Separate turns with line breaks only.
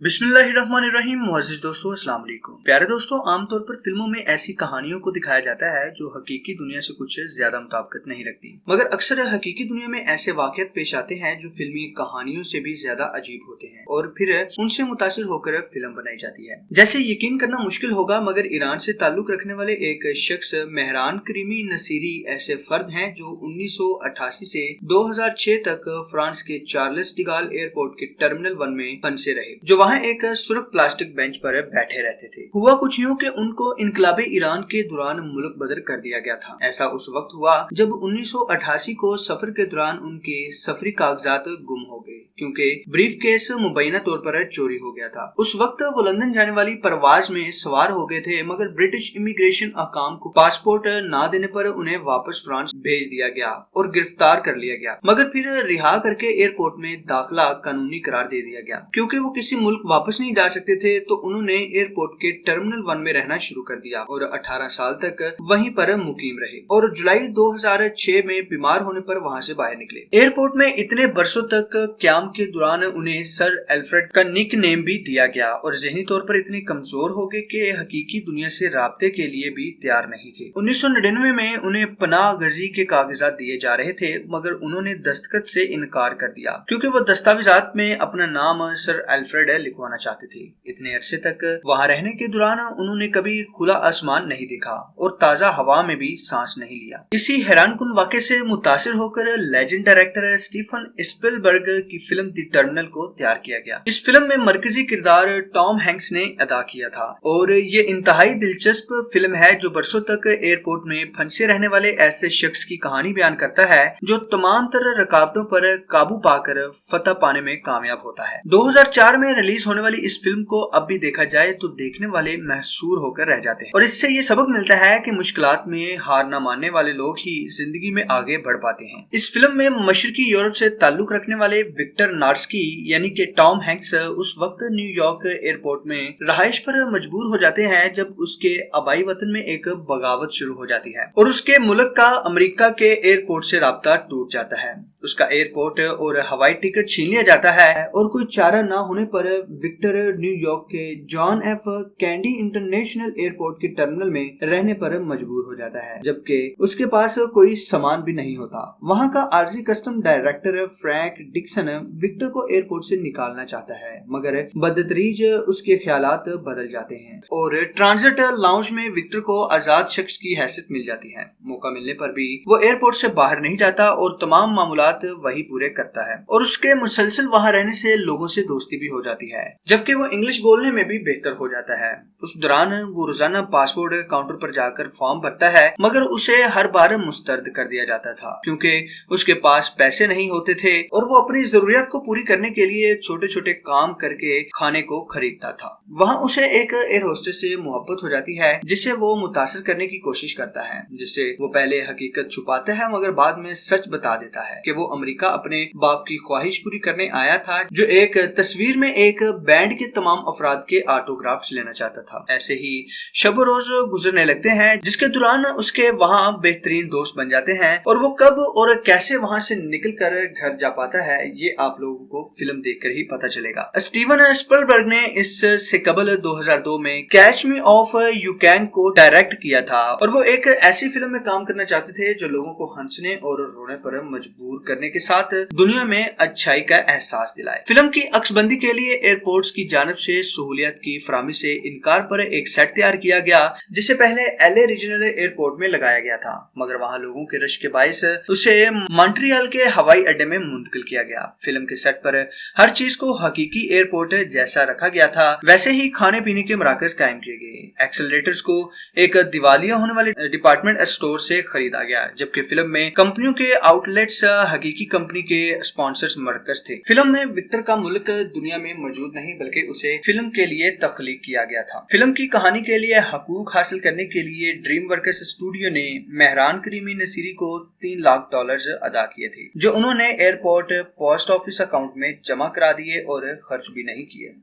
बिस्मिल्लाहिर्रहमानिर्रहीम। मुअज़्ज़िज़ दोस्तों, अस्सलाम वालेकुम। प्यारे दोस्तों, आमतौर पर फिल्मों में ऐसी कहानियों को दिखाया जाता है जो हकीकी दुनिया से कुछ ज्यादा मुताबिकत नहीं रखती, मगर अक्सर हकीकी दुनिया में ऐसे वाक़यात पेश आते हैं जो फिल्मी कहानियों से भी ज्यादा अजीब होते हैं और फिर उनसे मुतासिर होकर फिल्म बनाई जाती है। जैसे यकीन करना मुश्किल होगा, मगर ईरान से ताल्लुक रखने वाले एक शख्स मेहरान करीमी नसीरी ऐसे फर्द हैं जो 1988 से 2006 तक फ्रांस के चार्ल्स डिगाल एयरपोर्ट के टर्मिनल 1 में फंसे रहे, जो वहां एक सुरख प्लास्टिक बेंच पर बैठे रहते थे। हुआ कुछ यूं कि उनको इनकलाबे ईरान के दौरान मुल्क बदर कर दिया गया था। ऐसा उस वक्त हुआ जब 1988 को सफर के दौरान उनके सफरी कागजात गुम हो गए, क्योंकि ब्रीफ केस मुबैना तौर पर चोरी हो गया था। उस वक्त वो लंदन जाने वाली परवाज में सवार हो गए थे, मगर ब्रिटिश इमिग्रेशन अहकाम को पासपोर्ट ना देने पर उन्हें वापस फ्रांस भेज दिया गया और गिरफ्तार कर लिया गया, मगर फिर रिहा करके एयरपोर्ट में दाखिला कानूनी करार दे दिया गया। क्योंकि वो किसी मुल्क वापस नहीं जा सकते थे, तो उन्होंने एयरपोर्ट के टर्मिनल 1 में रहना शुरू कर दिया और 18 साल तक वहीं पर मुकीम रहे और जुलाई 2006 में बीमार होने पर वहां से बाहर निकले। एयरपोर्ट में इतने बरसों तक क्याम के दौरान उन्हें सर एल्फ्रेड का निक नेम भी दिया गया और जहनी तौर पर इतने कमजोर हो गए कि हकीकी दुनिया से राब्ते के लिए भी तैयार नहीं थे। 1999 में उन्हें पनाह गजी के कागजात दिए जा रहे थे, मगर उन्होंने दस्तखत से इनकार कर दिया क्योंकि वो दस्तावेजात में अपना नाम सर एल्फ्रेड लिखवाना चाहते थे। इतने अरसे तक वहां रहने के दौरान उन्होंने कभी खुला आसमान नहीं देखा और ताजा हवा में भी सांस नहीं लिया। इसी हैरानकुन वाक़े से मुतासिर होकर लेजेंड डायरेक्टर स्टीफन स्पिलबर्ग की फिल्म द टर्मिनल को तैयार किया गया। इस फिल्म में मरकजी किरदार टॉम हैंक्स ने अदा किया था और ये इंतहाई दिलचस्प फिल्म है जो बरसों तक एयरपोर्ट में फंसे रहने वाले ऐसे शख्स की कहानी बयान करता है जो तमाम तरह रुकावटों पर काबू पाकर फतह पाने में कामयाब होता है। 2004 में रिलीज होने वाली इस फिल्म को अब भी देखा जाए तो देखने वाले महसूर होकर रह जाते हैं और इससे ये सबक मिलता है कि मुश्किलात में हार न मानने वाले लोग ही जिंदगी में आगे बढ़ पाते हैं। इस फिल्म में मशरकी यूरोप से ताल्लुक रखने वाले विक्टर नार्स्की यानी कि टॉम हैंक्स उस वक्त न्यूयॉर्क एयरपोर्ट में रहाइश पर मजबूर हो जाते हैं जब उसके आबाई वतन में एक बगावत शुरू हो जाती है और उसके मुल्क का अमेरिका के एयरपोर्ट से राब्ता टूट जाता है। उसका एयरपोर्ट और हवाई टिकट छीन लिया जाता है और कोई चारा न होने पर विक्टर न्यूयॉर्क के John F candy international airport के टर्मिनल में रहने पर मजबूर हो जाता है, जबकि उसके पास कोई सामान भी नहीं होता। वहां का RG custom director Frank Dixon Victor को एयरपोर्ट से निकालना चाहता है, मगर बदतरीज उसके ख्यालात बदल जाते हैं और ट्रांजिट लाउंज में विक्टर को आजाद शख्स की हैसियत मिल जाती है। मौका मिलने पर भी वो एयरपोर्ट से बाहर नहीं जाता और तमाम मामूलात वही पूरे करता है और उसके मुसलसल वहां रहने से लोगों से दोस्ती भी हो जाती है, जबकि वो इंग्लिश बोलने में भी बेहतर हो जाता है। उस दौरान वो रोजाना पासपोर्ट काउंटर पर जाकर फॉर्म भरता है, मगर उसे हर बार मुस्तरद कर दिया जाता था क्योंकि उसके पास पैसे नहीं होते थे और वो अपनी जरूरियात को पूरी करने के लिए छोटे छोटे काम करके खाने को खरीदता था। वहाँ उसे एक एयर होस्टेस से मोहब्बत हो जाती है जिसे वो मुतासिर करने की कोशिश करता है, जिससे वो पहले हकीकत छुपाता है मगर बाद में सच बता देता है कि वो अमेरिका अपने बाप की ख्वाहिश पूरी करने आया था, जो एक तस्वीर में एक बैंड के तमाम अफराद के ऑटोग्राफ्स लेना चाहता था। ऐसे ही शब रोज गुजरने लगते हैं जिसके दौरान उसके वहाँ बेहतरीन दोस्त बन जाते हैं और वो कब और कैसे वहाँ से निकल कर घर जा पाता है ये आप लोगों को फिल्म देखकर ही पता चलेगा। स्टीवन स्पिलबर्ग ने इससे कबल 2002 में catch me of you can को डायरेक्ट किया था और वो एक ऐसी फिल्म में काम करना चाहते थे जो लोगों को हंसने और रोने पर मजबूर करने के साथ दुनिया में अच्छाई का एहसास दिलाए। फिल्म की अक्सबंदी के लिए एयरपोर्ट्स की जानिब से सहूलियत की फराहमी से इनकार पर एक सेट तैयार किया गया जिसे पहले एलए रीजनल एयरपोर्ट में लगाया गया था, मगर वहां लोगों के रश के बाइस उसे मॉन्ट्रियल के हवाई अड्डे में मुंतकिल किया गया। फिल्म के सेट पर हर चीज को हकीकी एयरपोर्ट जैसा रखा गया था, वैसे ही खाने पीने के मराकज कायम किए गए। एक्सेलरेटर्स को एक दिवालिया होने वाले डिपार्टमेंट स्टोर से खरीदा गया, जबकि फिल्म में कंपनियों के आउटलेट्स हकीकी कंपनी के स्पॉन्सर्स मरकज थे। फिल्म में विक्टर का मुल्क दुनिया में मौजूद नहीं बल्कि उसे फिल्म के लिए तख्लीक किया गया था। फिल्म की कहानी के लिए हकूक हासिल करने के लिए ड्रीम वर्कर्स स्टूडियो ने मेहरान करीमी नसीरी को $3 लाख अदा किए थे, जो उन्होंने एयरपोर्ट पोस्ट ऑफिस अकाउंट में जमा करा दिए और खर्च भी नहीं किए।